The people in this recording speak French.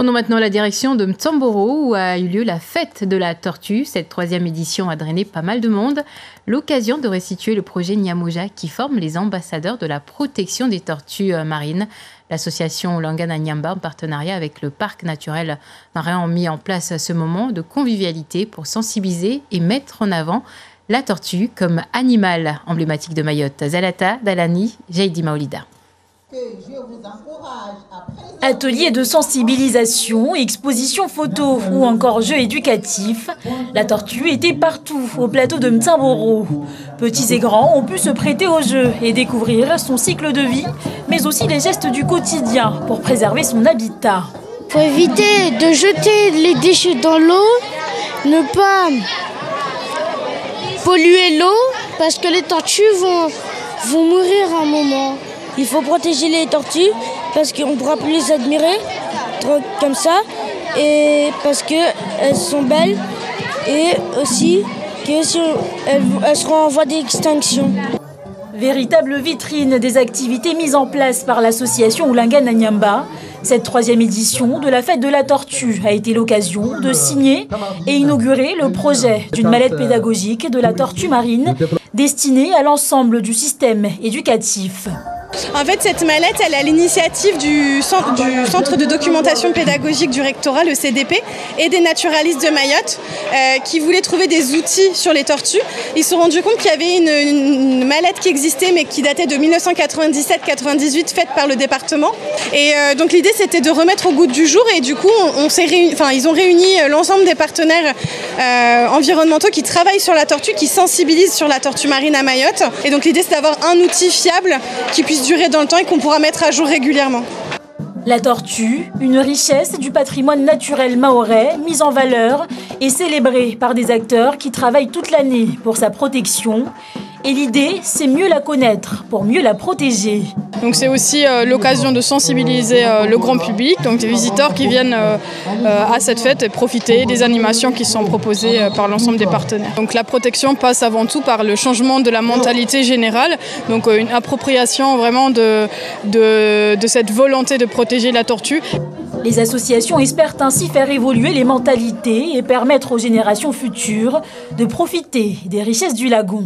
Prenons maintenant la direction de Mtsamboro où a eu lieu la fête de la tortue. Cette 3e édition a drainé pas mal de monde. L'occasion de restituer le projet Nyamoja qui forme les ambassadeurs de la protection des tortues marines. L'association Langana Nyamba, en partenariat avec le parc naturel marin, ont mis en place ce moment de convivialité pour sensibiliser et mettre en avant la tortue comme animal emblématique de Mayotte. Zalata, Dalani, Jaidi Maolida. Ateliers de sensibilisation, expositions photos ou encore jeux éducatifs, la tortue était partout au plateau de Mtsamboro. Petits et grands ont pu se prêter au jeu et découvrir son cycle de vie, mais aussi les gestes du quotidien pour préserver son habitat. Pour éviter de jeter les déchets dans l'eau, ne pas polluer l'eau parce que les tortues vont mourir à un moment. Il faut protéger les tortues parce qu'on ne pourra plus les admirer comme ça et parce qu'elles sont belles et aussi qu'elles seront en voie d'extinction. Véritable vitrine des activités mises en place par l'association Langana Nyamba, cette 3e édition de la fête de la tortue a été l'occasion de signer et inaugurer le projet d'une mallette pédagogique de la tortue marine destinée à l'ensemble du système éducatif. En fait, cette mallette, elle est à l'initiative du Centre de documentation pédagogique du rectorat, le CDP, et des naturalistes de Mayotte qui voulaient trouver des outils sur les tortues. Ils se sont rendus compte qu'il y avait une mallette qui existait mais qui datait de 1997-98, faite par le département. Et donc l'idée, c'était de remettre au goût du jour et du coup, ils ont réuni l'ensemble des partenaires environnementaux qui travaillent sur la tortue, qui sensibilisent sur la tortue marine à Mayotte. Et donc l'idée, c'est d'avoir un outil fiable qui puisse durer dans le temps et qu'on pourra mettre à jour régulièrement. La tortue, une richesse du patrimoine naturel mahorais, mise en valeur et célébrée par des acteurs qui travaillent toute l'année pour sa protection. Et l'idée, c'est mieux la connaître pour mieux la protéger. Donc c'est aussi l'occasion de sensibiliser le grand public, donc des visiteurs qui viennent à cette fête et profiter des animations qui sont proposées par l'ensemble des partenaires. Donc la protection passe avant tout par le changement de la mentalité générale, donc une appropriation vraiment de cette volonté de protéger la tortue. Les associations espèrent ainsi faire évoluer les mentalités et permettre aux générations futures de profiter des richesses du lagon.